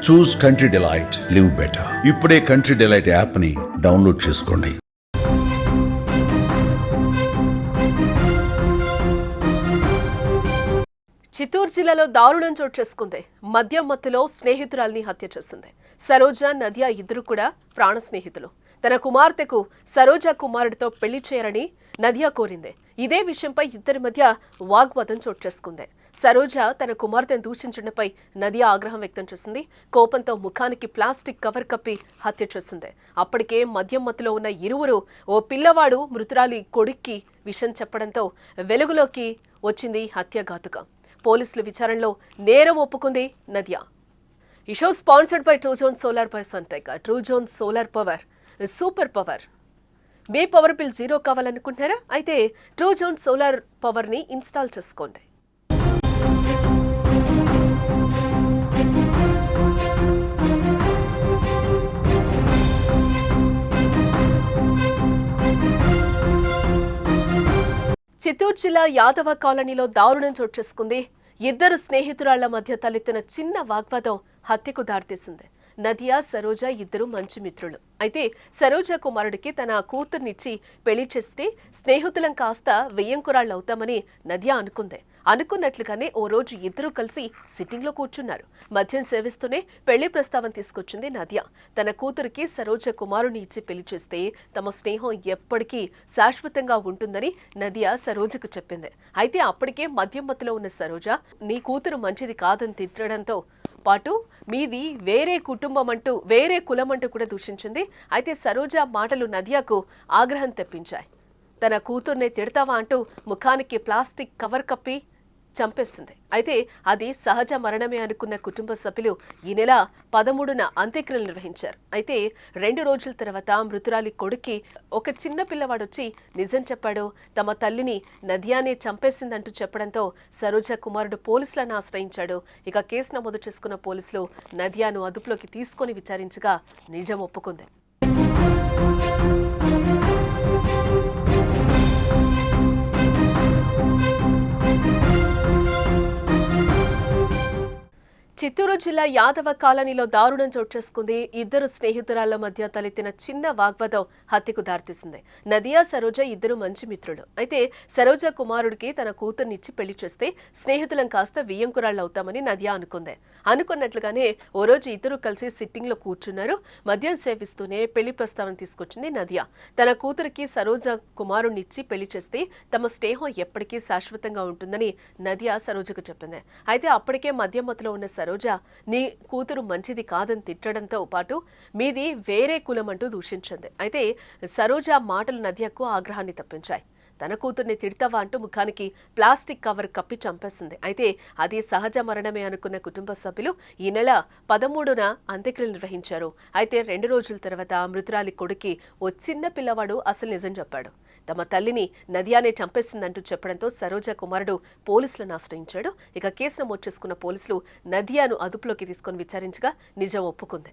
చూస్ country delight, live better. ఇప్పుడే country delight app ని download చేసుకోండి. చిత్తూరు జిల్లాలో దారుణం చోటు చేసుకుంది. మద్యం మత్తులో స్నేహితురాల్ని హత్య చేసింది. సరోజ, నదియా ఇద్దరు కూడా ప్రాణ స్నేహితులు. తన కుమార్తెకు సరోజ కుమారుడితో పెళ్లి చేయాలని నదియా కోరింది. ఇదే విషయంపై ఇద్దరి మధ్య వాగ్వాదం చోటు చేసుకుంది. సరోజ తన కుమార్తెను దూషించడంపై నదియా ఆగ్రహం వ్యక్తం చేసింది. కోపంతో ముఖానికి ప్లాస్టిక్ కవర్ కప్పి హత్య చేసింది. అప్పటికే మద్యం మత్తులో ఉన్న ఇరువురు ఓ పిల్లవాడు మృతురాలి కొడుక్కి విషయం చెప్పడంతో వెలుగులోకి వచ్చింది హత్యాఘాతుకం. పోలీసుల విచారణలో నేరం ఒప్పుకుంది నదియా. ఈ show sponsored by Truzon solar by Suntech. Truzon solar power super power. మీ పవర్ బిల్ జీరో కావాలనుకుంటున్నారా? అయితే ట్రూజోన్ సోలార్ పవర్ ని ఇన్స్టాల్ చేసుకోండి. చిత్తూరు జిల్లా యాదవ కాలనీలో దారుణం చోటు చేసుకుంది. ఇద్దరు స్నేహితురాళ్ల మధ్య తలెత్తిన చిన్న వాగ్వాదం హత్యకు దారితీసింది. నదియా, సరోజ ఇద్దరు మంచి మిత్రులు. అయితే సరోజ కుమారుడికి తన కూతుర్నిచ్చి పెళ్లి చేస్తే స్నేహితులం కాస్త వెయ్యంకురాళ్ళు అవుతామని నదియా అనుకుంది. అనుకున్నట్లుగానే ఓ రోజు ఇద్దరూ కలిసి సిట్టింగ్లో కూర్చున్నారు. మద్యం సేవిస్తూనే పెళ్లి ప్రస్తావన తీసుకొచ్చింది నదియా. తన కూతురికి సరోజ కుమారుని ఇచ్చి పెళ్లి చేస్తే తమ స్నేహం ఎప్పటికీ శాశ్వతంగా ఉంటుందని నదియా సరోజకు చెప్పింది. అయితే అప్పటికే మద్యం మత్తులో ఉన్న సరోజ నీ కూతురు మంచిది కాదని తిట్టడంతో పాటు మీది వేరే కుటుంబం అంటూ వేరే కులం అంటూ కూడా దూషించింది. అయితే సరోజ మాటలు నదియాకు ఆగ్రహం తెప్పించాయి. తన కూతుర్నే తిడతావా అంటూ ముఖానికి ప్లాస్టిక్ కవర్ కప్పి చంపేస్తుంది. అయితే అది సహజ మరణమే అనుకున్న కుటుంబ సభ్యులు ఈ నెల 13న అంత్యక్రియలు నిర్వహించారు. అయితే 2 రోజుల తర్వాత మృతురాలి కొడుక్కి ఒక చిన్న పిల్లవాడొచ్చి నిజం చెప్పాడు. తమ తల్లిని నదియానే చంపేసిందంటూ చెప్పడంతో సరోజ కుమారుడు పోలీసులను ఆశ్రయించాడు. ఇక కేసు నమోదు చేసుకున్న పోలీసులు నదియాను అదుపులోకి తీసుకొని విచారించగా నిజం ఒప్పుకుంది. చిత్తూరు జిల్లా యాదవ కాలనీలో దారుణం చోటు చేసుకుంది. ఇద్దరు స్నేహితురాళ్ల మధ్య తలెత్తిన చిన్న వాగ్వాదం హత్యకు దారితీసింది. నదియా, సరోజ ఇద్దరు మంచి మిత్రులు. అయితే సరోజ కుమారుడికి తన కూతుర్నిచ్చి పెళ్లి చేస్తే స్నేహితులం కాస్త వియ్యంకురాళ్ళు అవుతామని నదియా అనుకుంది. అనుకున్నట్లుగానే ఓ రోజు ఇద్దరు కలిసి సిట్టింగ్ లో కూర్చున్నారు. మద్యం సేవిస్తూనే పెళ్లి ప్రస్తావన తీసుకొచ్చింది నదియా. తన కూతురికి సరోజ కుమారుడినిచ్చి పెళ్లి చేస్తే తమ స్నేహం ఎప్పటికీ శాశ్వతంగా ఉంటుందని నదియా సరోజకు చెప్పింది. అయితే అప్పటికే మద్యం మత్తులో ఉన్న సరోజ నీ కూతురు మంచిది కాదని తిట్టడంతో పాటు మీది వేరే కులం అంటూ దూషించింది. అయితే సరోజ మాటలు నదియాకు ఆగ్రహాన్ని తప్పించాయి. తన కూతుర్ని తిడతావా అంటూ ముఖానికి ప్లాస్టిక్ కవర్ కప్పి చంపేస్తుంది. అయితే అది సహజ మరణమే అనుకున్న కుటుంబ సభ్యులు ఈ నెల 13న అంత్యక్రియలు నిర్వహించారు. అయితే 2 రోజుల తర్వాత మృతురాలి కొడుక్కి ఓ చిన్న పిల్లవాడు అసలు నిజం చెప్పాడు. తమ తల్లిని నదియానే చంపేసిందంటూ చెప్పడంతో సరోజ కుమారుడు పోలీసులను ఆశ్రయించాడు. ఇక కేసు నమోదు చేసుకున్న పోలీసులు నదియాను అదుపులోకి తీసుకొని విచారించగా నిజం ఒప్పుకుంది.